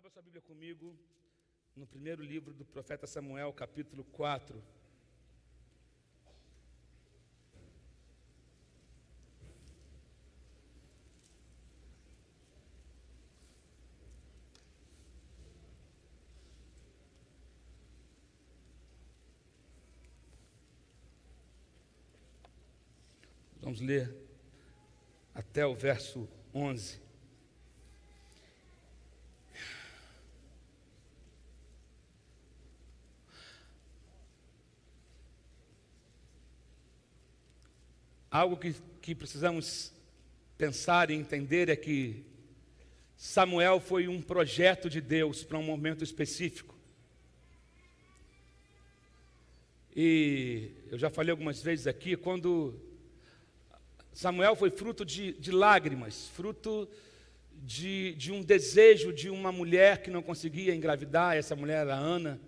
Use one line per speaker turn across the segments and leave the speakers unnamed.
Abra sua Bíblia comigo no primeiro livro do profeta Samuel, capítulo 4. Vamos ler até o verso 11. Algo que precisamos pensar e entender é que Samuel foi um projeto de Deus para um momento específico. E eu já falei algumas vezes aqui, quando Samuel foi fruto de lágrimas, fruto de um desejo de uma mulher que não conseguia engravidar. Essa mulher era Ana.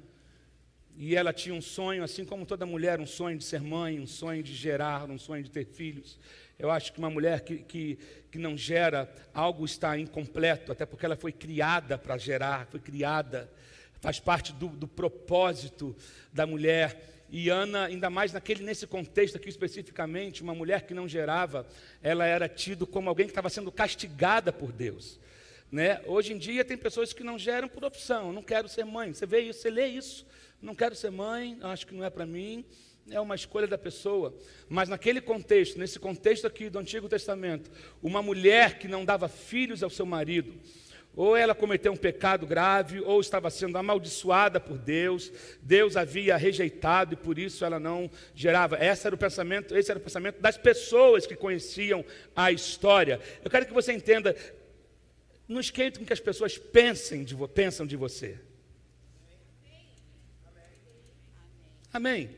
E ela tinha um sonho, assim como toda mulher, um sonho de ser mãe, um sonho de gerar, um sonho de ter filhos. Eu acho que uma mulher que não gera, algo está incompleto, até porque ela foi criada para gerar, foi criada, faz parte do propósito da mulher. E Ana, ainda mais nesse contexto aqui especificamente, uma mulher que não gerava, ela era tida como alguém que estava sendo castigada por Deus. Né? Hoje em dia tem pessoas que não geram por opção, não quero ser mãe. Você vê isso, você lê isso. Não quero ser mãe, acho que não é para mim, é uma escolha da pessoa. Mas naquele contexto, nesse contexto aqui do Antigo Testamento, uma mulher que não dava filhos ao seu marido, ou ela cometeu um pecado grave, ou estava sendo amaldiçoada por Deus, Deus havia rejeitado e por isso ela não gerava. Esse era o pensamento das pessoas que conheciam a história. Eu quero que você entenda, não esquente com que as pessoas pensam de você. Amém.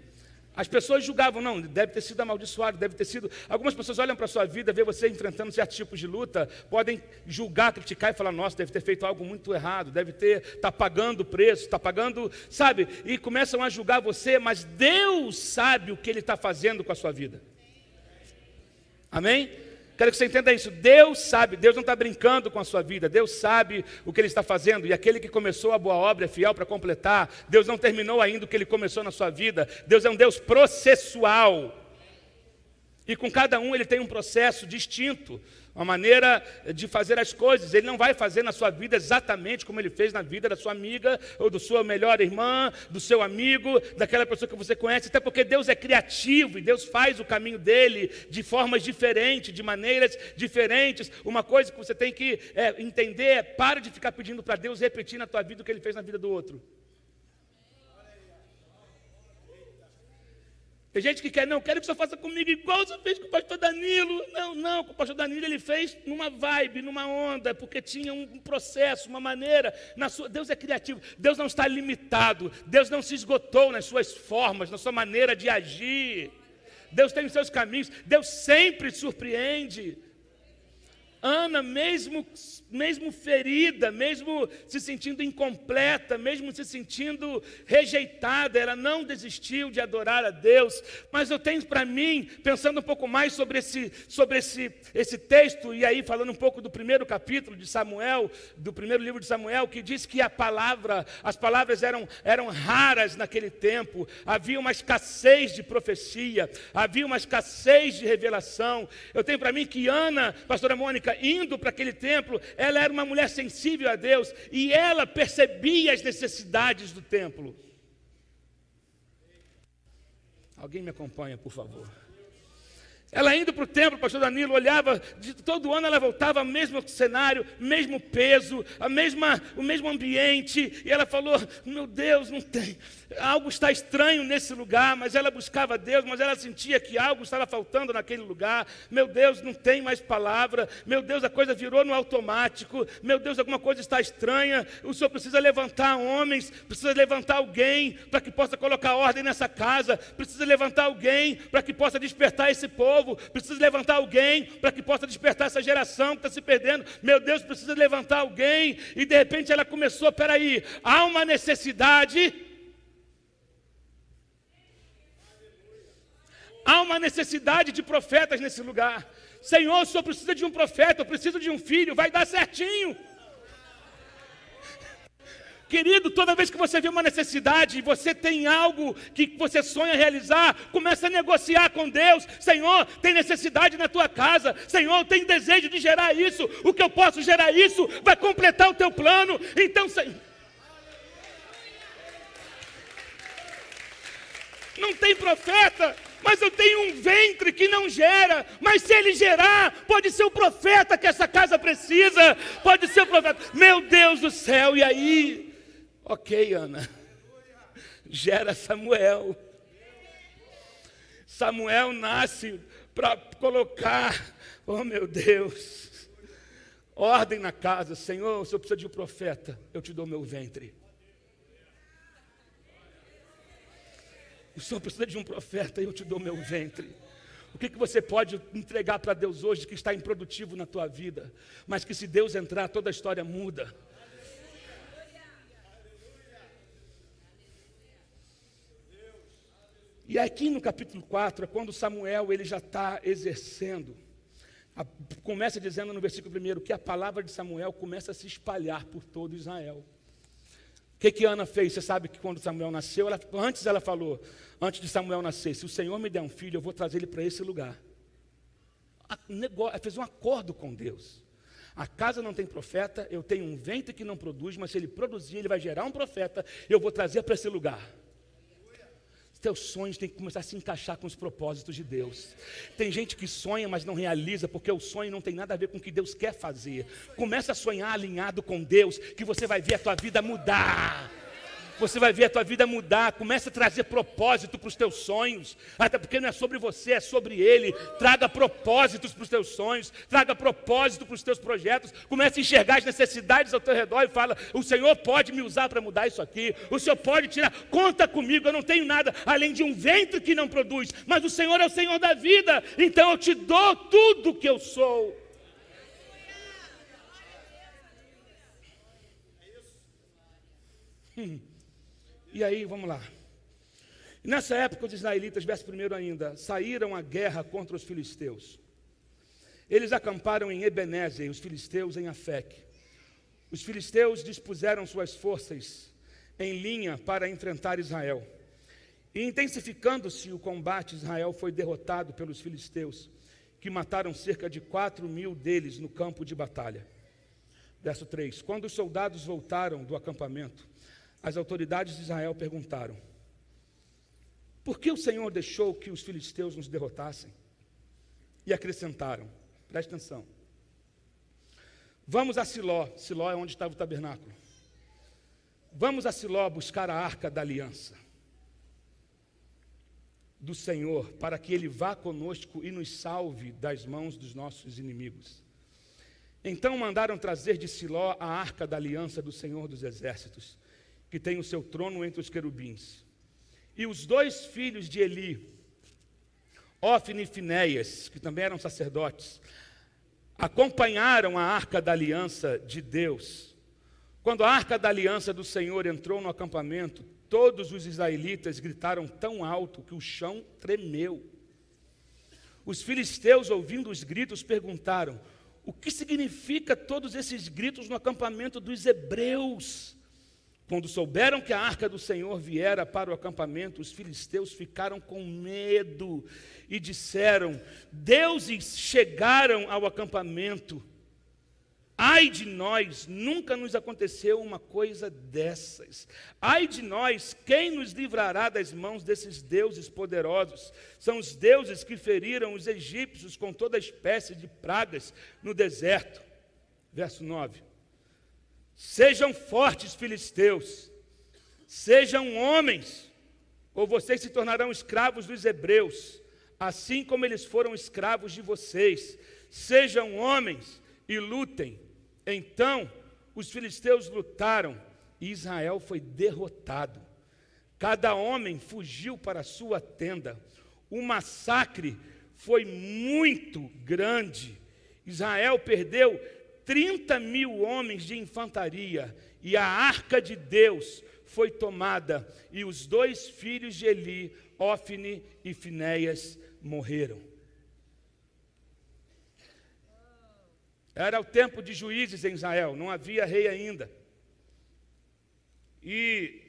As pessoas julgavam, não, deve ter sido amaldiçoado, deve ter sido... Algumas pessoas olham para a sua vida, vê você enfrentando certos tipos de luta, podem julgar, criticar e falar, nossa, deve ter feito algo muito errado, está pagando o preço, está pagando, sabe? E começam a julgar você, mas Deus sabe o que Ele está fazendo com a sua vida. Amém? Quero que você entenda isso, Deus sabe, Deus não está brincando com a sua vida, Deus sabe o que Ele está fazendo, e aquele que começou a boa obra é fiel para completar. Deus não terminou ainda o que Ele começou na sua vida. Deus é um Deus processual, e com cada um Ele tem um processo distinto, uma maneira de fazer as coisas. Ele não vai fazer na sua vida exatamente como Ele fez na vida da sua amiga, ou da sua melhor irmã, do seu amigo, daquela pessoa que você conhece, até porque Deus é criativo, e Deus faz o caminho dEle de formas diferentes, de maneiras diferentes. Uma coisa que você tem que entender é, para de ficar pedindo para Deus repetir na tua vida o que Ele fez na vida do outro. Tem gente que quer, não, quero que o senhor faça comigo igual o senhor fez com o pastor Danilo. Não, com o pastor Danilo ele fez numa vibe, numa onda, porque tinha um processo, uma maneira. Deus é criativo, Deus não está limitado, Deus não se esgotou nas suas formas, na sua maneira de agir. Deus tem os seus caminhos, Deus sempre surpreende. Ana, mesmo ferida, mesmo se sentindo incompleta, mesmo se sentindo rejeitada, ela não desistiu de adorar a Deus. Mas eu tenho para mim, pensando um pouco mais sobre esse texto, e aí falando um pouco do primeiro capítulo de Samuel, do primeiro livro de Samuel, que diz que as palavras eram raras naquele tempo, havia uma escassez de profecia, havia uma escassez de revelação. Eu tenho para mim que Ana, pastora Mônica, indo para aquele templo, ela era uma mulher sensível a Deus, e ela percebia as necessidades do templo. Alguém me acompanha, por favor? Ela indo para o templo, o pastor Danilo olhava, todo ano ela voltava ao mesmo cenário, mesmo peso, o mesmo ambiente, e ela falou, meu Deus, não tem, algo está estranho nesse lugar. Mas ela buscava Deus, mas ela sentia que algo estava faltando naquele lugar. Meu Deus, não tem mais palavra, meu Deus, a coisa virou no automático, meu Deus, alguma coisa está estranha. O Senhor precisa levantar homens, precisa levantar alguém para que possa colocar ordem nessa casa, precisa levantar alguém para que possa despertar esse povo, precisa levantar alguém para que possa despertar essa geração que está se perdendo. Meu Deus, precisa levantar alguém. E de repente ela começou, peraí, há uma necessidade. Há uma necessidade de profetas nesse lugar. Senhor, o Senhor precisa de um profeta, eu preciso de um filho, vai dar certinho. Querido, toda vez que você vê uma necessidade, você tem algo que você sonha realizar, começa a negociar com Deus. Senhor, tem necessidade na tua casa. Senhor, tem desejo de gerar isso. O que eu posso gerar isso vai completar o teu plano. Então, não tem profeta, mas eu tenho um ventre que não gera. Mas se ele gerar, pode ser o profeta que essa casa precisa. Pode ser o profeta. Meu Deus do céu, e aí? Ok, Ana, gera Samuel. Samuel nasce para colocar, oh meu Deus, ordem na casa. Senhor, se eu preciso de um profeta, eu te dou meu ventre. O Senhor precisa de um profeta, eu te dou meu ventre. O que você pode entregar para Deus hoje que está improdutivo na tua vida, mas que se Deus entrar, toda a história muda. E aqui no capítulo 4, é quando Samuel ele já está exercendo. Começa dizendo no versículo 1 que a palavra de Samuel começa a se espalhar por todo Israel. O que Ana fez? Você sabe que quando Samuel nasceu, ela falou, antes de Samuel nascer, se o Senhor me der um filho, eu vou trazer ele para esse lugar. Ela fez um acordo com Deus. A casa não tem profeta, eu tenho um ventre que não produz, mas se ele produzir, ele vai gerar um profeta, eu vou trazer para esse lugar. Teus sonhos têm que começar a se encaixar com os propósitos de Deus. Tem gente que sonha, mas não realiza, porque o sonho não tem nada a ver com o que Deus quer fazer. Começa a sonhar alinhado com Deus, que você vai ver a tua vida mudar. Você vai ver a tua vida mudar. Começa a trazer propósito para os teus sonhos. Até porque não é sobre você, é sobre Ele. Traga propósitos para os teus sonhos. Traga propósito para os teus projetos. Comece a enxergar as necessidades ao teu redor e fala, o Senhor pode me usar para mudar isso aqui. O Senhor pode tirar. Conta comigo, eu não tenho nada além de um ventre que não produz. Mas o Senhor é o Senhor da vida. Então eu te dou tudo que eu sou. E aí, vamos lá. Nessa época, os israelitas, verso 1 ainda, saíram à guerra contra os filisteus. Eles acamparam em Ebenezer e os filisteus em Afeque. Os filisteus dispuseram suas forças em linha para enfrentar Israel. E intensificando-se o combate, Israel foi derrotado pelos filisteus, que mataram cerca de 4.000 deles no campo de batalha. Verso 3. Quando os soldados voltaram do acampamento, as autoridades de Israel perguntaram, por que o Senhor deixou que os filisteus nos derrotassem? E acrescentaram, preste atenção, vamos a Siló, Siló é onde estava o tabernáculo, vamos a Siló buscar a arca da aliança do Senhor, para que Ele vá conosco e nos salve das mãos dos nossos inimigos. Então mandaram trazer de Siló a arca da aliança do Senhor dos exércitos, que tem o seu trono entre os querubins. E os 2 filhos de Eli, Ofni e Finéias, que também eram sacerdotes, acompanharam a arca da aliança de Deus. Quando a arca da aliança do Senhor entrou no acampamento, todos os israelitas gritaram tão alto que o chão tremeu. Os filisteus, ouvindo os gritos, perguntaram, o que significa todos esses gritos no acampamento dos hebreus? Quando souberam que a arca do Senhor viera para o acampamento, os filisteus ficaram com medo e disseram, deuses chegaram ao acampamento. Ai de nós, nunca nos aconteceu uma coisa dessas. Ai de nós, quem nos livrará das mãos desses deuses poderosos? São os deuses que feriram os egípcios com toda espécie de pragas no deserto. Verso 9. Sejam fortes, filisteus, sejam homens, ou vocês se tornarão escravos dos hebreus, assim como eles foram escravos de vocês. Sejam homens e lutem. Então, os filisteus lutaram e Israel foi derrotado. Cada homem fugiu para a sua tenda. O massacre foi muito grande. Israel perdeu 30.000 homens de infantaria, e a arca de Deus foi tomada, e os 2 filhos de Eli, Ofni e Finéias, morreram. Era o tempo de juízes em Israel, não havia rei ainda. E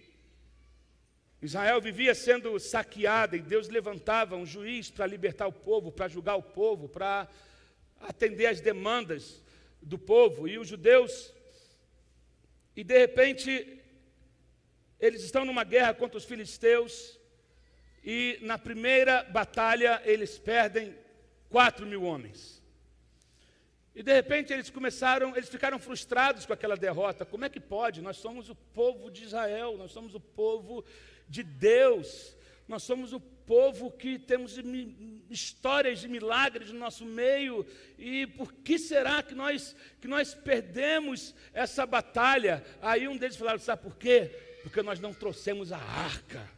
Israel vivia sendo saqueada e Deus levantava um juiz para libertar o povo, para julgar o povo, para atender às demandas do povo. E os judeus, e de repente, eles estão numa guerra contra os filisteus e na primeira batalha eles perdem 4.000 homens. E de repente eles ficaram frustrados com aquela derrota. Como é que pode? Nós somos o povo de Israel, nós somos o povo de Deus, nós somos o povo que temos histórias de milagres no nosso meio, e por que será que nós perdemos essa batalha? Aí um deles falaram, sabe por quê? Porque nós não trouxemos a arca.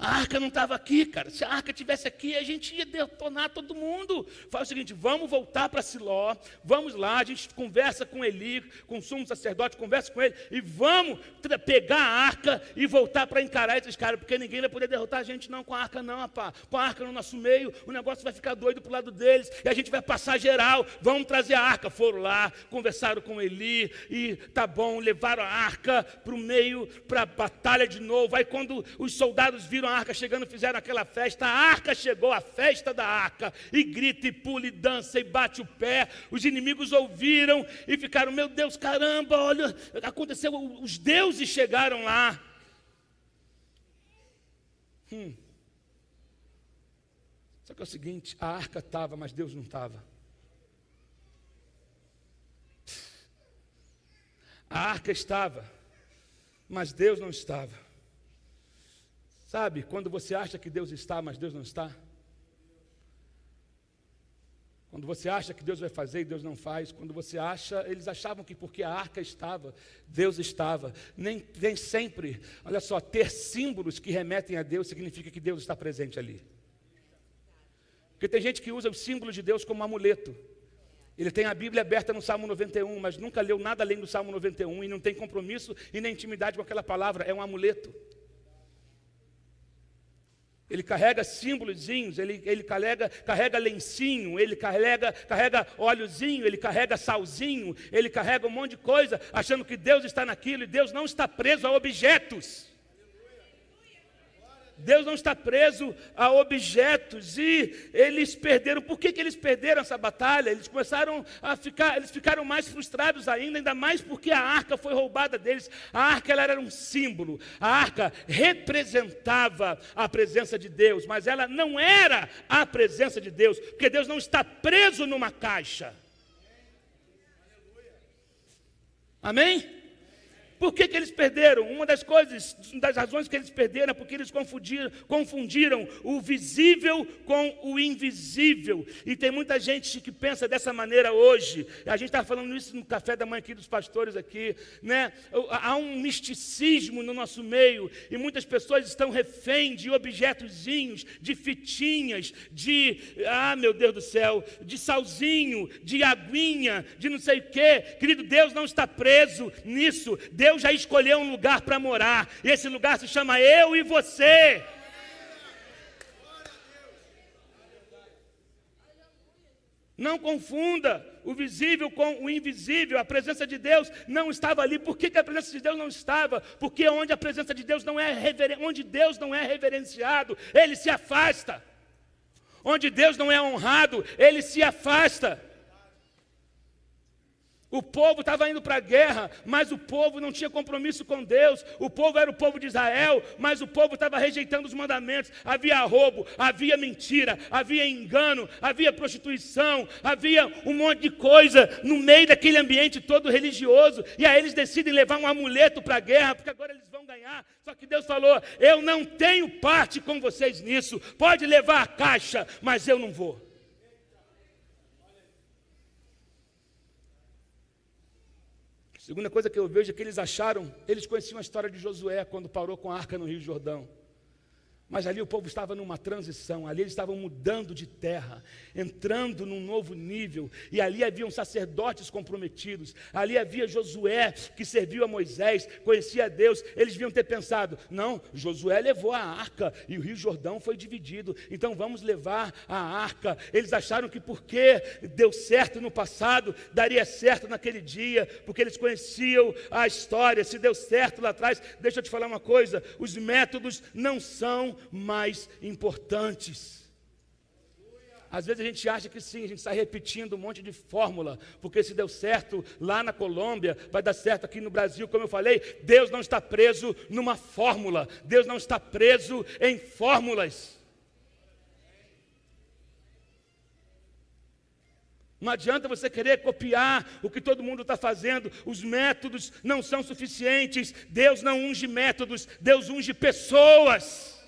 A arca não estava aqui, cara. Se a arca estivesse aqui, a gente ia detonar todo mundo. Fala o seguinte, vamos voltar para Siló, vamos lá, a gente conversa com Eli, com o sumo sacerdote, conversa com ele, e vamos pegar a arca e voltar para encarar esses caras, porque ninguém vai poder derrotar a gente não com a arca não, rapaz. Com a arca no nosso meio, o negócio vai ficar doido para o lado deles, e a gente vai passar geral, vamos trazer a arca. Foram lá, conversaram com Eli, e tá bom, levaram a arca para o meio, para a batalha de novo. Aí quando os soldados viram a arca chegando, fizeram aquela festa, a arca chegou, a festa da arca, e grita, e pula, e dança, e bate o pé. Os inimigos ouviram e ficaram, meu Deus, caramba, olha, aconteceu, os deuses chegaram lá. Só que é o seguinte, a arca estava, mas Deus não estava. A arca estava, mas Deus não estava. Sabe, quando você acha que Deus está, mas Deus não está? Quando você acha que Deus vai fazer e Deus não faz? Quando você acha, eles achavam que porque a arca estava, Deus estava. Nem sempre, olha só, ter símbolos que remetem a Deus significa que Deus está presente ali. Porque tem gente que usa o símbolo de Deus como amuleto. Ele tem a Bíblia aberta no Salmo 91, mas nunca leu nada além do Salmo 91 e não tem compromisso e nem intimidade com aquela palavra, é um amuleto. Ele carrega símbolozinhos, ele carrega lencinho, ele carrega óleozinho, ele carrega salzinho, ele carrega um monte de coisa, achando que Deus está naquilo, e Deus não está preso a objetos. Deus não está preso a objetos, e eles perderam. Por que eles perderam essa batalha? Eles ficaram mais frustrados ainda mais porque a arca foi roubada deles. A arca ela era um símbolo, a arca representava a presença de Deus, mas ela não era a presença de Deus, porque Deus não está preso numa caixa. Amém? Por que eles perderam? Uma das razões que eles perderam é porque eles confundiram o visível com o invisível. E tem muita gente que pensa dessa maneira hoje. A gente está falando isso no café da manhã aqui dos pastores aqui, né? Há um misticismo no nosso meio, e muitas pessoas estão refém de objetozinhos, de fitinhas, meu Deus do céu, de salzinho, de aguinha, de não sei o quê. Querido, Deus não está preso nisso. Deus já escolheu um lugar para morar, e esse lugar se chama eu e você. Não confunda o visível com o invisível. A presença de Deus não estava ali. Por que a presença de Deus não estava? Porque onde a presença de Deus onde Deus não é reverenciado, Ele se afasta. Onde Deus não é honrado, Ele se afasta. O povo estava indo para a guerra, mas o povo não tinha compromisso com Deus. O povo era o povo de Israel, mas o povo estava rejeitando os mandamentos. Havia roubo, havia mentira, havia engano, havia prostituição, havia um monte de coisa no meio daquele ambiente todo religioso. E aí eles decidem levar um amuleto para a guerra, porque agora eles vão ganhar. Só que Deus falou, eu não tenho parte com vocês nisso. Pode levar a caixa, mas eu não vou. Segunda coisa que eu vejo é que eles conheciam a história de Josué, quando parou com a arca no Rio Jordão. Mas ali o povo estava numa transição, ali eles estavam mudando de terra, entrando num novo nível, e ali haviam sacerdotes comprometidos, ali havia Josué, que serviu a Moisés, conhecia a Deus. Eles deviam ter pensado: não, Josué levou a arca, e o Rio Jordão foi dividido, então vamos levar a arca. Eles acharam que porque deu certo no passado, daria certo naquele dia, porque eles conheciam a história. Se deu certo lá atrás, deixa eu te falar uma coisa: os métodos não são mais importantes. Às vezes a gente acha que sim, a gente está repetindo um monte de fórmula, porque se deu certo lá na Colômbia, vai dar certo aqui no Brasil. Como eu falei, Deus não está preso numa fórmula, Deus não está preso em fórmulas. Não adianta você querer copiar o que todo mundo está fazendo. Os métodos não são suficientes. Deus não unge métodos, Deus unge pessoas.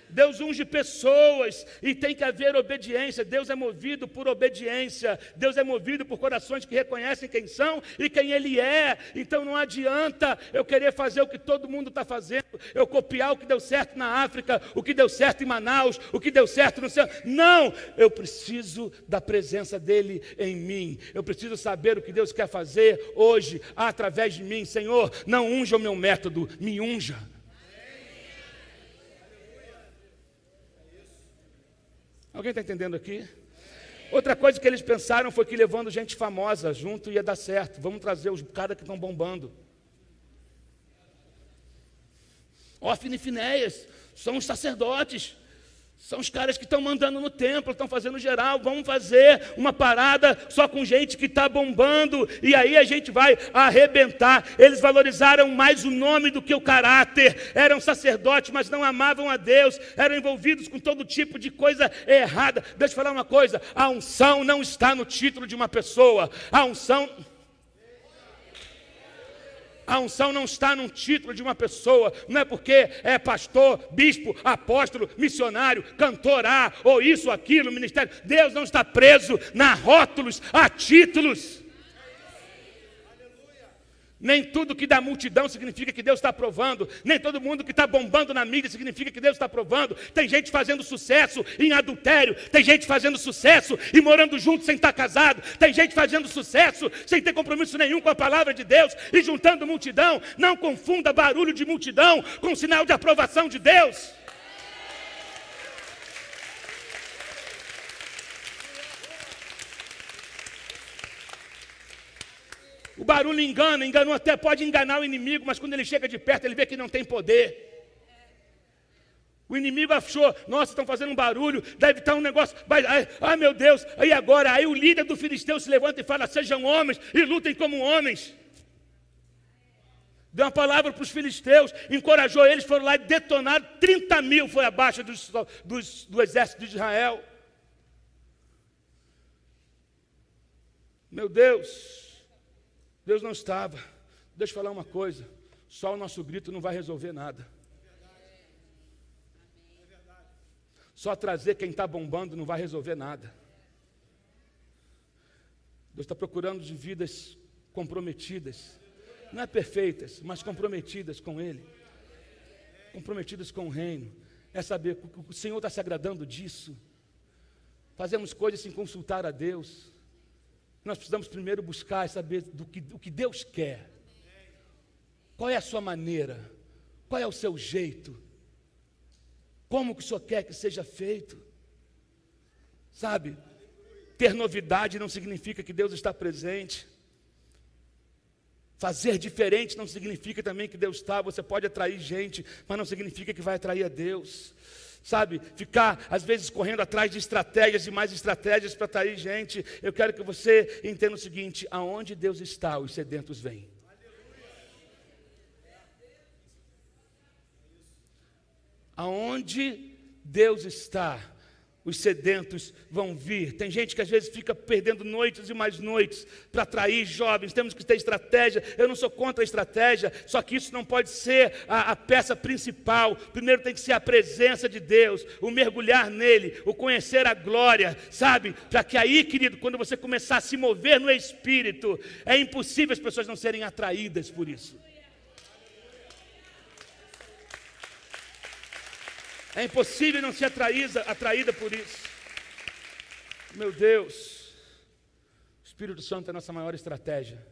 Deus unge pessoas, e tem que haver obediência. Deus é movido por obediência. Deus é movido por corações que reconhecem quem são e quem Ele é. Então não adianta eu querer fazer o que todo mundo está fazendo, eu copiar o que deu certo na África, o que deu certo em Manaus, o que deu certo no céu. Não, eu preciso da presença dEle em mim. Eu preciso saber o que Deus quer fazer hoje, através de mim. Senhor, não unja o meu método, me unja. Alguém está entendendo aqui? Outra coisa que eles pensaram foi que levando gente famosa junto ia dar certo. Vamos trazer os caras que estão bombando. Hófine e Finéias são os sacerdotes, são os caras que estão mandando no templo, estão fazendo geral. Vamos fazer uma parada só com gente que está bombando, e aí a gente vai arrebentar. Eles valorizaram mais o nome do que o caráter. Eram sacerdotes, mas não amavam a Deus, eram envolvidos com todo tipo de coisa errada. Deixa eu falar uma coisa: a unção não está no título de uma pessoa. A unção não está num título de uma pessoa. Não é porque é pastor, bispo, apóstolo, missionário, cantor A, ou isso, aquilo, ministério. Deus não está preso a rótulos, a títulos. Nem tudo que dá multidão significa que Deus está aprovando. Nem todo mundo que está bombando na mídia significa que Deus está aprovando. Tem gente fazendo sucesso em adultério. Tem gente fazendo sucesso e morando junto sem estar casado. Tem gente fazendo sucesso sem ter compromisso nenhum com a palavra de Deus e juntando multidão. Não confunda barulho de multidão com sinal de aprovação de Deus. O barulho enganou até, pode enganar o inimigo, mas quando ele chega de perto, ele vê que não tem poder. O inimigo achou: nossa, estão fazendo um barulho, deve estar um negócio, ai meu Deus, aí agora, aí o líder do filisteu se levanta e fala: sejam homens e lutem como homens. Deu uma palavra para os filisteus, encorajou eles, foram lá e detonaram. 30 mil foi abaixo do exército de Israel. Meu Deus, Deus não estava. Deixa eu falar uma coisa: só o nosso grito não vai resolver nada. Só trazer quem está bombando não vai resolver nada. Deus está procurando de vidas comprometidas, não é perfeitas, mas comprometidas com Ele, comprometidas com o reino. É saber que o Senhor está se agradando disso. Fazemos coisas sem consultar a Deus. Nós precisamos primeiro buscar e saber o que Deus quer. Qual é a sua maneira? Qual é o seu jeito? Como que o Senhor quer que seja feito? Sabe, ter novidade não significa que Deus está presente. Fazer diferente não significa também que Deus está. Você pode atrair gente, mas não significa que vai atrair a Deus. Sabe, ficar às vezes correndo atrás de estratégias e mais estratégias para atrair gente. Eu quero que você entenda o seguinte: aonde Deus está, os sedentos vêm. Aonde Deus está, os sedentos vão vir. Tem gente que às vezes fica perdendo noites e mais noites para atrair jovens. Temos que ter estratégia. Eu não sou contra a estratégia, só que isso não pode ser a peça principal. Primeiro tem que ser a presença de Deus, o mergulhar nele, o conhecer a glória, sabe? Para que aí, querido, quando você começar a se mover no Espírito, é impossível as pessoas não serem atraídas por isso. É impossível não ser atraída por isso. Meu Deus, o Espírito Santo é a nossa maior estratégia.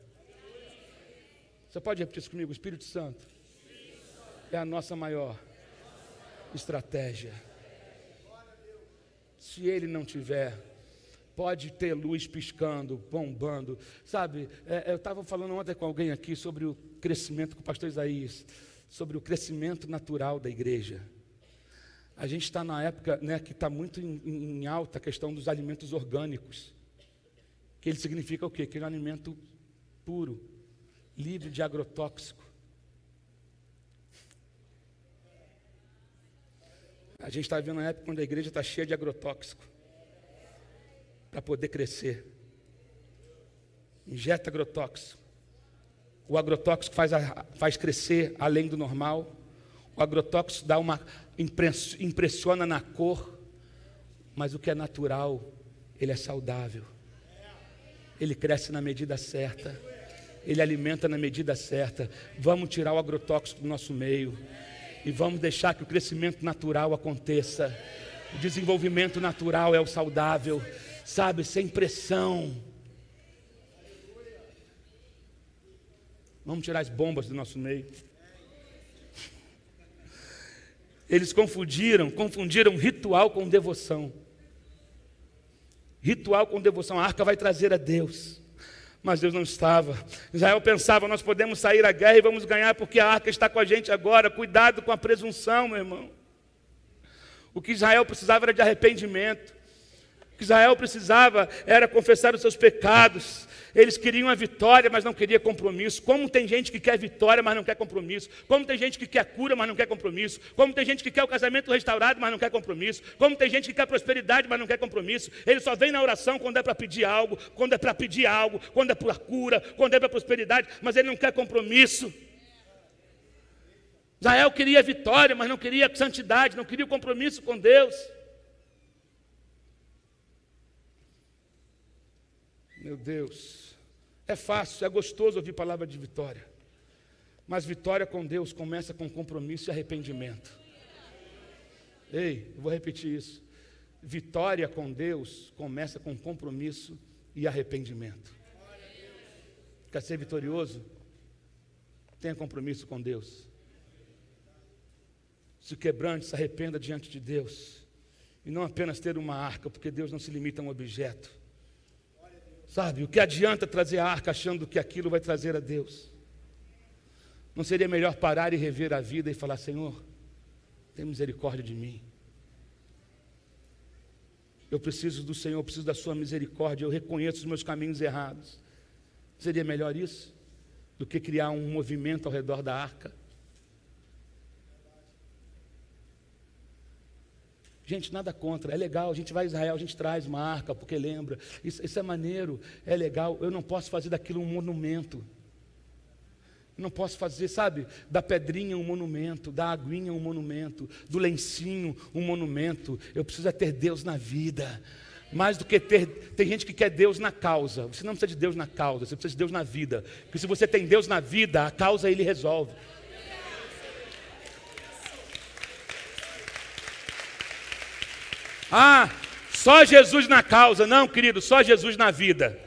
Você pode repetir isso comigo? O Espírito Santo é a nossa maior estratégia. Se ele não tiver, pode ter luz piscando, bombando. Sabe, eu estava falando ontem com alguém aqui sobre o crescimento, com o pastor Isaías, sobre o crescimento natural da igreja. A gente está na época, né, que está muito em alta a questão dos alimentos orgânicos. Que ele significa o quê? Que é um alimento puro, livre de agrotóxico. A gente está vivendo uma época quando a igreja está cheia de agrotóxico para poder crescer. Injeta agrotóxico. O agrotóxico faz crescer além do normal. O agrotóxico dá impressiona na cor, mas o que é natural, ele é saudável. Ele cresce na medida certa. Ele alimenta na medida certa. Vamos tirar o agrotóxico do nosso meio. E vamos deixar que o crescimento natural aconteça. O desenvolvimento natural é o saudável, sabe, sem pressão. Vamos tirar as bombas do nosso meio. Eles confundiram ritual com devoção. Ritual com devoção. A arca vai trazer a Deus. Mas Deus não estava. Israel pensava, nós podemos sair à guerra e vamos ganhar porque a arca está com a gente agora. Cuidado com a presunção, meu irmão. O que Israel precisava era de arrependimento. O que Israel precisava era confessar os seus pecados. Eles queriam a vitória, mas não queriam compromisso. Como tem gente que quer vitória, mas não quer compromisso. Como tem gente que quer cura, mas não quer compromisso. Como tem gente que quer o casamento restaurado, mas não quer compromisso. Como tem gente que quer prosperidade, mas não quer compromisso. Ele só vem na oração quando é para pedir algo, quando é para cura, quando é para prosperidade, mas ele não quer compromisso. Israel queria vitória, mas não queria santidade, não queria o compromisso com Deus. Meu Deus, é fácil, é gostoso ouvir palavra de vitória, mas vitória com Deus começa com compromisso e arrependimento. Ei, eu vou repetir isso. Vitória com Deus começa com compromisso e arrependimento. Quer ser vitorioso? Tenha compromisso com Deus. Se quebrante, se arrependa diante de Deus. E não apenas ter uma arca, porque Deus não se limita a um objeto. Sabe, o que adianta trazer a arca achando que aquilo vai trazer a Deus? Não seria melhor parar e rever a vida e falar, Senhor, tem misericórdia de mim. Eu preciso do Senhor, eu preciso da sua misericórdia, eu reconheço os meus caminhos errados. Seria melhor isso do que criar um movimento ao redor da arca? Gente, nada contra, é legal, a gente vai a Israel, a gente traz uma arca, porque lembra, isso é maneiro, é legal. Eu não posso fazer daquilo um monumento. Eu não posso fazer, sabe, da pedrinha um monumento, da aguinha um monumento, do lencinho um monumento. Eu preciso ter Deus na vida. Mais do que tem gente que quer Deus na causa. Você não precisa de Deus na causa, você precisa de Deus na vida. Porque se você tem Deus na vida, a causa Ele resolve. Ah, só Jesus na causa. Não, querido, só Jesus na vida.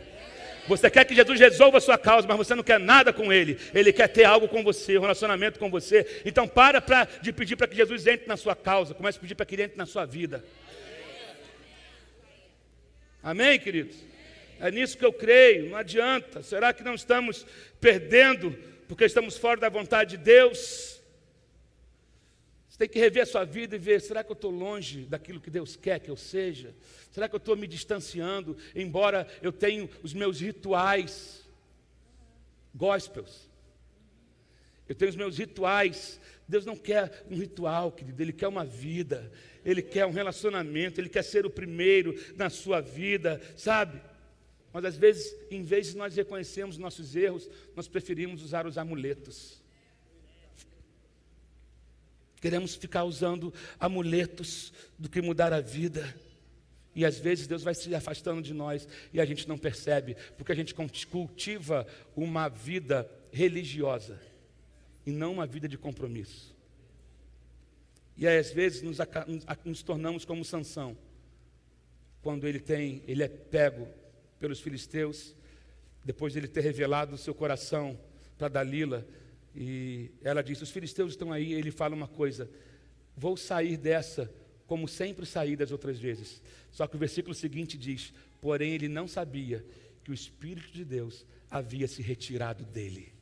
Você quer que Jesus resolva a sua causa, mas você não quer nada com Ele. Ele quer ter algo com você, um relacionamento com você. Então para de pedir para que Jesus entre na sua causa. Comece a pedir para que Ele entre na sua vida. Amém, queridos? É nisso que eu creio, não adianta. Será que não estamos perdendo porque estamos fora da vontade de Deus? Você tem que rever a sua vida e ver, será que eu estou longe daquilo que Deus quer que eu seja? Será que eu estou me distanciando, embora eu tenha os meus rituais gospels? Eu tenho os meus rituais. Deus não quer um ritual, querido, Ele quer uma vida. Ele quer um relacionamento, Ele quer ser o primeiro na sua vida, sabe? Mas às vezes, em vez de nós reconhecermos nossos erros, nós preferimos usar os amuletos. Queremos ficar usando amuletos do que mudar a vida. E às vezes Deus vai se afastando de nós e a gente não percebe, porque a gente cultiva uma vida religiosa e não uma vida de compromisso. E aí, às vezes nos tornamos como Sansão, quando ele é pego pelos filisteus, depois de ele ter revelado o seu coração para Dalila, e ela diz: os filisteus estão aí. Ele fala uma coisa: vou sair dessa como sempre saí das outras vezes. Só que o versículo seguinte diz: porém ele não sabia que o Espírito de Deus havia se retirado dele.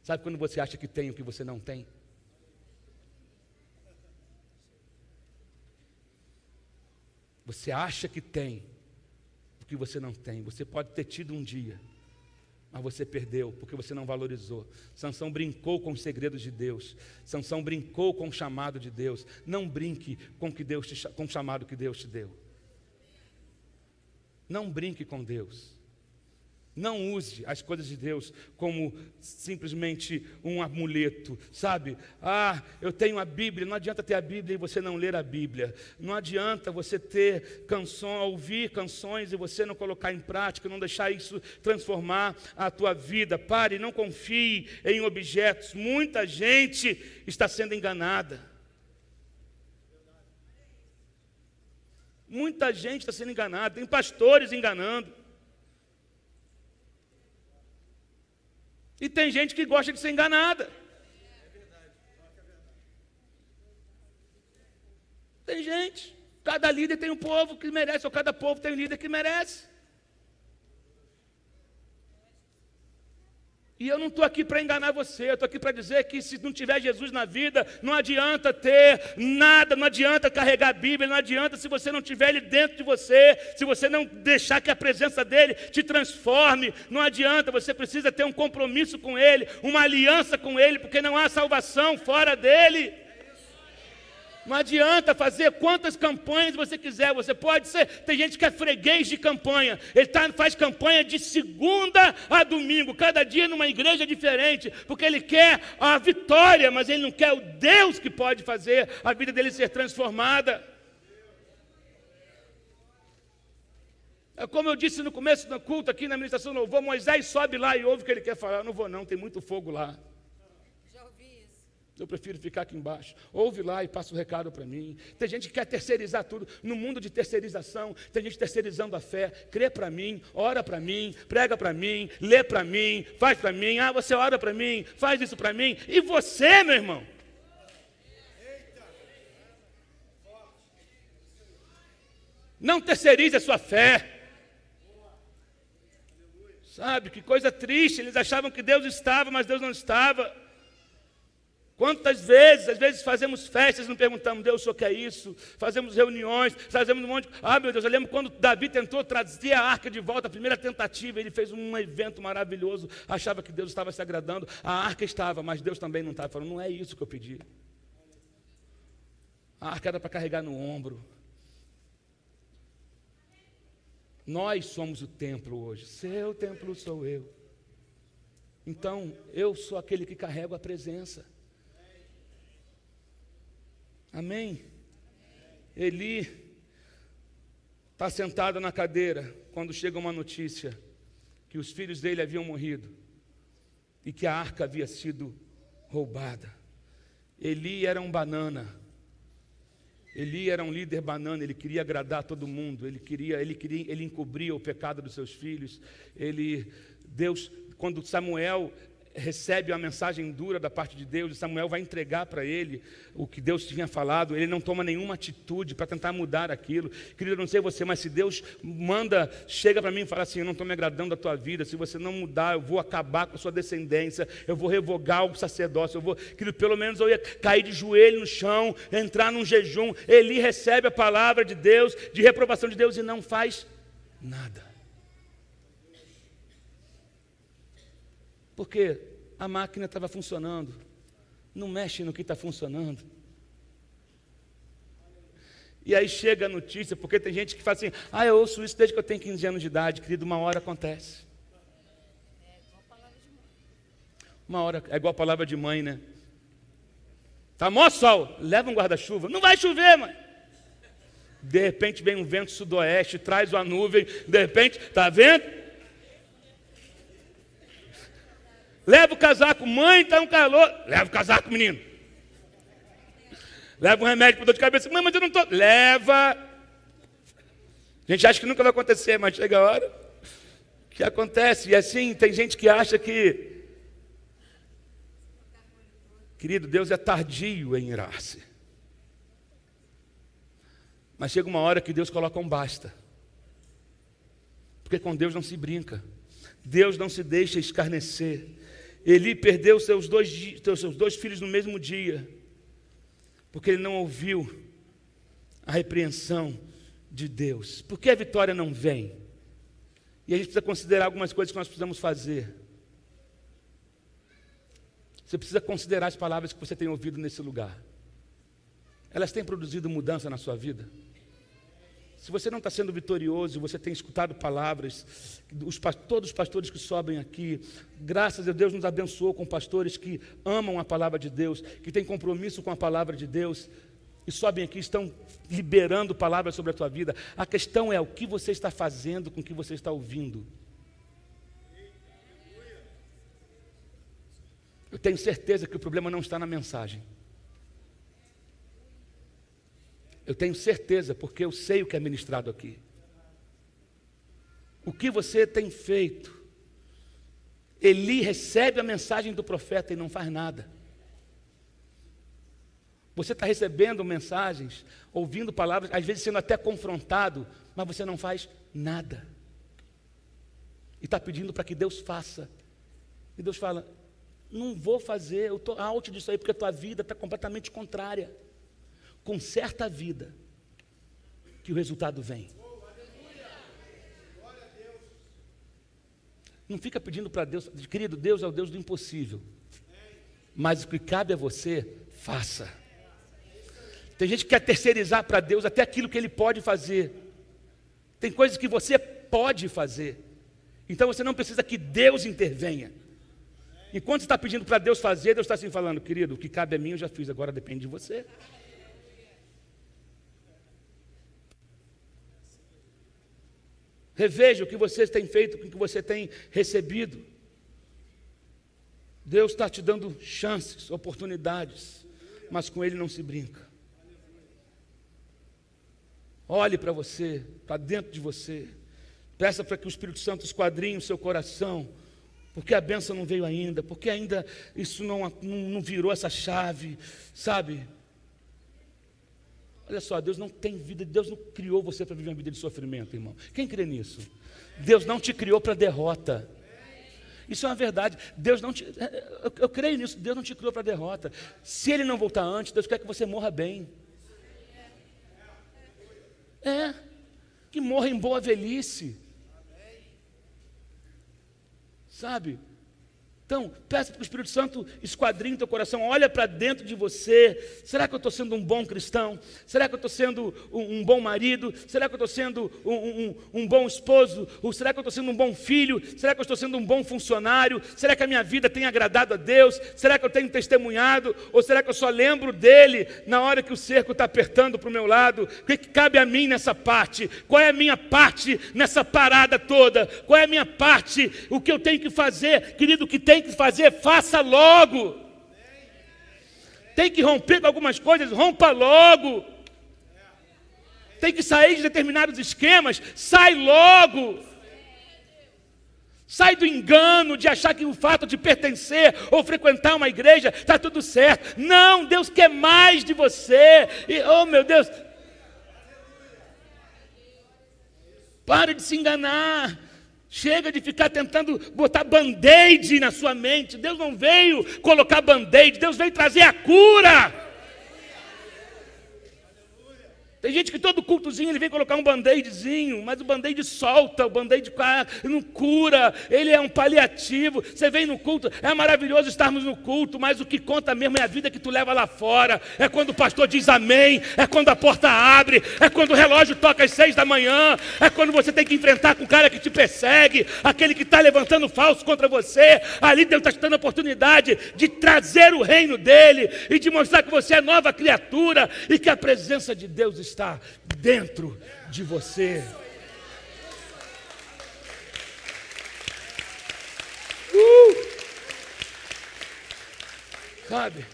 Sabe quando você acha que tem o que você não tem? Você acha que tem o que você não tem. Você pode ter tido um dia, mas você perdeu porque você não valorizou. Sansão brincou com os segredos de Deus. Sansão brincou com o chamado de Deus. Não brinque com o chamado que Deus te deu. Não brinque com Deus. Não use as coisas de Deus como simplesmente um amuleto, sabe? Eu tenho a Bíblia. Não adianta ter a Bíblia e você não ler a Bíblia. Não adianta você ter ouvir canções e você não colocar em prática, não deixar isso transformar a tua vida. Pare, não confie em objetos. Muita gente está sendo enganada. Muita gente está sendo enganada. Tem pastores enganando. E tem gente que gosta de ser enganada. Tem gente. Cada líder tem um povo que merece, ou cada povo tem um líder que merece. E eu não estou aqui para enganar você, eu estou aqui para dizer que se não tiver Jesus na vida, não adianta ter nada, não adianta carregar a Bíblia, não adianta se você não tiver Ele dentro de você, se você não deixar que a presença dEle te transforme, não adianta, você precisa ter um compromisso com Ele, uma aliança com Ele, porque não há salvação fora dEle. Não adianta fazer quantas campanhas você quiser. Você pode ser, tem gente que é freguês de campanha. Ele faz campanha de segunda a domingo, cada dia numa igreja diferente, porque ele quer a vitória, mas ele não quer o Deus que pode fazer a vida dele ser transformada. É como eu disse no começo do culto aqui na ministração do louvor: Moisés sobe lá e ouve o que ele quer falar. Eu não vou não, tem muito fogo lá. Eu prefiro ficar aqui embaixo. Ouve lá e passa o recado para mim. Tem gente que quer terceirizar tudo. No mundo de terceirização, tem gente terceirizando a fé. Crê para mim, ora para mim, prega para mim, lê para mim, faz para mim. Você ora para mim, faz isso para mim. E você, meu irmão? Não terceirize a sua fé. Sabe, que coisa triste. Eles achavam que Deus estava, mas Deus não estava. Quantas vezes, às vezes fazemos festas e não perguntamos: Deus, o Senhor quer isso? Fazemos reuniões, fazemos um monte de... meu Deus, eu lembro quando Davi tentou trazer a arca de volta, a primeira tentativa, ele fez um evento maravilhoso, achava que Deus estava se agradando, a arca estava, mas Deus também não estava. Falando: não é isso que eu pedi. A arca era para carregar no ombro. Nós somos o templo hoje. Seu templo sou eu. Então, eu sou aquele que carrega a presença. Amém? Eli está sentado na cadeira quando chega uma notícia que os filhos dele haviam morrido e que a arca havia sido roubada. Eli era um banana. Eli era um líder banana. Ele queria agradar a todo mundo. Ele encobria o pecado dos seus filhos. Deus, quando Samuel recebe uma mensagem dura da parte de Deus, e Samuel vai entregar para ele o que Deus tinha falado, ele não toma nenhuma atitude para tentar mudar aquilo. Querido, eu não sei você, mas se Deus chega para mim e fala assim: eu não estou me agradando da tua vida, se você não mudar, eu vou acabar com a sua descendência, eu vou revogar o sacerdócio, querido, pelo menos eu ia cair de joelho no chão, entrar num jejum. Eli recebe a palavra de Deus, de reprovação de Deus, e não faz nada. Porque a máquina estava funcionando. Não mexe no que está funcionando. E aí chega a notícia, porque tem gente que fala assim: eu ouço isso desde que eu tenho 15 anos de idade. Querido, uma hora acontece. Uma hora, é igual a palavra de mãe, né? Tá mó sol, leva um guarda-chuva. Não vai chover, mãe. De repente vem um vento sudoeste, traz uma nuvem. De repente, tá vendo? Leva o casaco, mãe, está um calor. Leva o casaco, menino. Leva um remédio para dor de cabeça. Mãe, mas eu não estou. Leva. A gente acha que nunca vai acontecer, mas chega a hora que acontece. E assim, tem gente que acha que... Querido, Deus é tardio em irar-se. Mas chega uma hora que Deus coloca um basta. Porque com Deus não se brinca. Deus não se deixa escarnecer. Eli perdeu seus dois filhos no mesmo dia, porque ele não ouviu a repreensão de Deus. Por que a vitória não vem? E a gente precisa considerar algumas coisas que nós precisamos fazer. Você precisa considerar as palavras que você tem ouvido nesse lugar. Elas têm produzido mudança na sua vida? Se você não está sendo vitorioso, você tem escutado palavras, todos os pastores que sobem aqui, graças a Deus nos abençoou com pastores que amam a palavra de Deus, que têm compromisso com a palavra de Deus, e sobem aqui, estão liberando palavras sobre a tua vida. A questão é o que você está fazendo com o que você está ouvindo. Eu tenho certeza que o problema não está na mensagem. Eu tenho certeza, porque eu sei o que é ministrado aqui. O que você tem feito? Eli recebe a mensagem do profeta e não faz nada. Você está recebendo mensagens, ouvindo palavras, às vezes sendo até confrontado, mas você não faz nada. E está pedindo para que Deus faça. E Deus fala, não vou fazer, eu estou out disso aí, porque a tua vida está completamente contrária. Conserta a vida, que o resultado vem. Não fica pedindo para Deus, querido, Deus é o Deus do impossível. Mas o que cabe a você, faça. Tem gente que quer terceirizar para Deus até aquilo que Ele pode fazer. Tem coisas que você pode fazer. Então você não precisa que Deus intervenha. Enquanto você está pedindo para Deus fazer, Deus está assim falando, querido, o que cabe a mim eu já fiz, agora depende de você. Reveja o que você tem feito com o que você tem recebido. Deus está te dando chances, oportunidades, mas com Ele não se brinca. Olhe para você, para dentro de você. Peça para que o Espírito Santo esquadrinhe o seu coração, porque a bênção não veio ainda, porque ainda isso não virou essa chave, sabe? Olha só, Deus não tem vida, Deus não criou você para viver uma vida de sofrimento, irmão. Quem crê nisso? Deus não te criou para derrota. Isso é uma verdade. Eu creio nisso, Deus não te criou para derrota. Se Ele não voltar antes, Deus quer que você morra bem. Que morra em boa velhice. Sabe? Então, peça para que o Espírito Santo esquadrinhe teu coração, olha para dentro de você. Será que eu estou sendo um bom cristão? Será que eu estou sendo um bom marido? Será que eu estou sendo um bom esposo? Ou será que eu estou sendo um bom filho? Será que eu estou sendo um bom funcionário? Será que a minha vida tem agradado a Deus? Será que eu tenho testemunhado? Ou será que eu só lembro dele na hora que o cerco está apertando para o meu lado? O que cabe a mim nessa parte? Qual é a minha parte nessa parada toda? Qual é a minha parte? O que eu tenho que fazer? Querido, o que tem que fazer, faça logo. Tem que romper com algumas coisas, rompa logo. Tem que sair de determinados esquemas, sai logo. Sai do engano de achar que o fato de pertencer ou frequentar uma igreja está tudo certo. Não, Deus quer mais de você. Oh meu Deus, pare de se enganar. Chega de ficar tentando botar band-aid na sua mente. Deus não veio colocar band-aid, Deus veio trazer a cura. Tem gente que todo cultozinho ele vem colocar um band-aidzinho, mas o band-aid solta, o band-aid não cura, ele é um paliativo. Você vem no culto, é maravilhoso estarmos no culto, mas o que conta mesmo é a vida que tu leva lá fora. É quando o pastor diz amém, é quando a porta abre, é quando o relógio toca às 6 da manhã, é quando você tem que enfrentar com o cara que te persegue, aquele que está levantando falso contra você. Ali Deus está te dando a oportunidade de trazer o reino dele e de mostrar que você é nova criatura e que a presença de Deus está dentro de você. Sabe?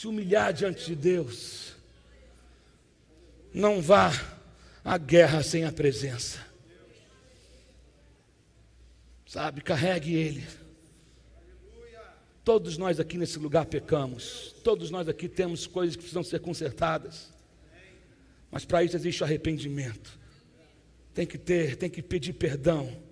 se humilhar diante de Deus. Não vá à guerra sem a presença. Sabe, carregue Ele. Todos nós aqui nesse lugar pecamos. Todos nós aqui temos coisas que precisam ser consertadas. Mas para isso existe o arrependimento. Tem que pedir perdão.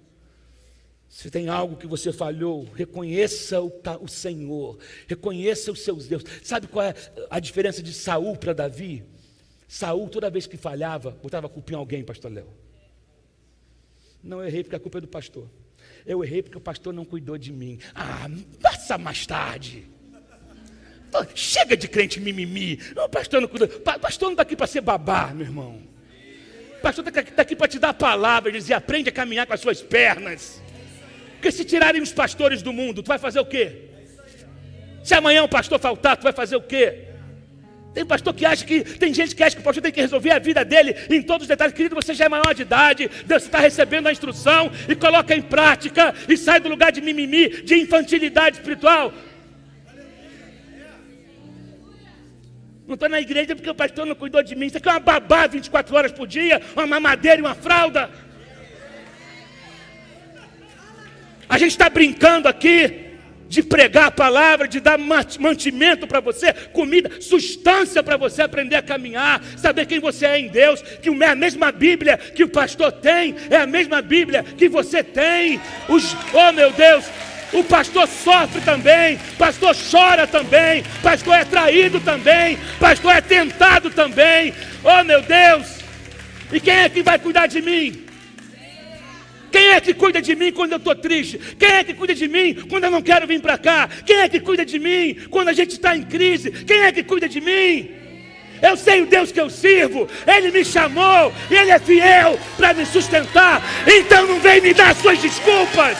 Se tem algo que você falhou, reconheça o Senhor. Reconheça os seus deuses. Sabe qual é a diferença de Saul para Davi? Saul, toda vez que falhava, botava a culpa em alguém, pastor Léo. Não, eu errei porque a culpa é do pastor. Eu errei porque o pastor não cuidou de mim. Ah, passa mais tarde. Chega de crente mimimi. O pastor não cuidou. O pastor não está aqui para ser babá, meu irmão. O pastor está aqui para te dar a palavra, dizer, aprende a caminhar com as suas pernas. Porque se tirarem os pastores do mundo, tu vai fazer o quê? Se amanhã o pastor faltar, tu vai fazer o quê? Tem gente que acha que o pastor tem que resolver a vida dele em todos os detalhes. Querido, você já é maior de idade, Deus está recebendo a instrução e coloca em prática e sai do lugar de mimimi, de infantilidade espiritual. Não estou na igreja porque o pastor não cuidou de mim. Isso aqui é uma babá 24 horas por dia, uma mamadeira e uma fralda. A gente está brincando aqui de pregar a palavra, de dar mantimento para você, comida, substância para você aprender a caminhar, saber quem você é em Deus, que é a mesma Bíblia que o pastor tem, é a mesma Bíblia que você tem. Oh meu Deus, o pastor sofre também, pastor chora também, pastor é traído também, pastor é tentado também. Oh meu Deus, e quem é que vai cuidar de mim? Quem é que cuida de mim quando eu estou triste? Quem é que cuida de mim quando eu não quero vir para cá? Quem é que cuida de mim quando a gente está em crise? Quem é que cuida de mim? Eu sei o Deus que eu sirvo. Ele me chamou e Ele é fiel para me sustentar. Então não vem me dar suas desculpas.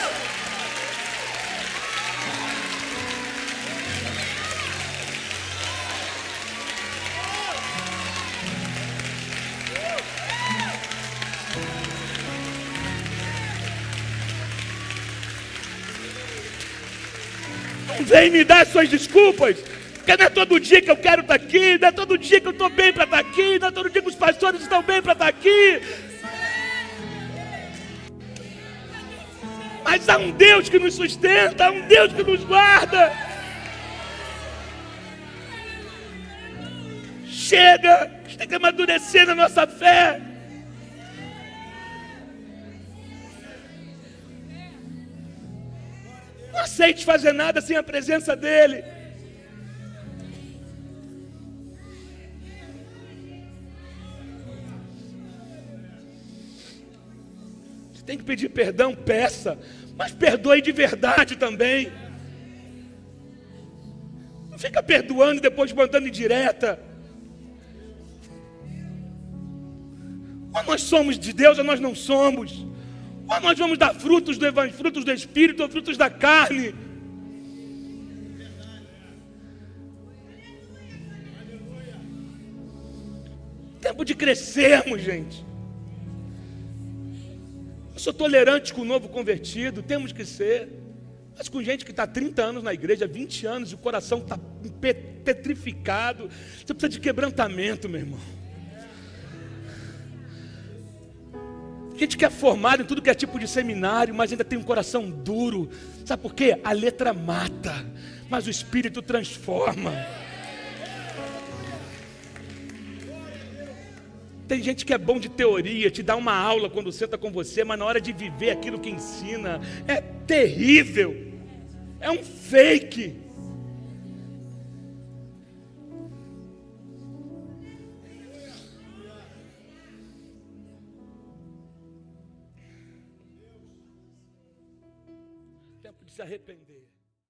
Vem me dar suas desculpas, porque não é todo dia que eu quero estar aqui, não é todo dia que eu estou bem para estar aqui, não é todo dia que os pastores estão bem para estar aqui. Mas há um Deus que nos sustenta, há um Deus que nos guarda. Chega, a gente tem que amadurecer na nossa fé. Não aceite fazer nada sem a presença dEle. Você tem que pedir perdão, peça, mas perdoe de verdade também. Não fica perdoando e depois mandando indireta. Ou nós somos de Deus ou nós não somos. Ou nós vamos dar frutos do Evangelho, frutos do Espírito ou frutos da carne. Tempo de crescermos, gente. Eu sou tolerante com o novo convertido, temos que ser. Mas com gente que está há 30 anos na igreja, 20 anos, e o coração está petrificado. Você precisa de quebrantamento, meu irmão. Gente que é formada em tudo que é tipo de seminário, mas ainda tem um coração duro. Sabe por quê? A letra mata, mas o Espírito transforma. Tem gente que é bom de teoria, te dá uma aula quando senta com você, mas na hora de viver aquilo que ensina, é terrível. É um fake. Tempo de se arrepender.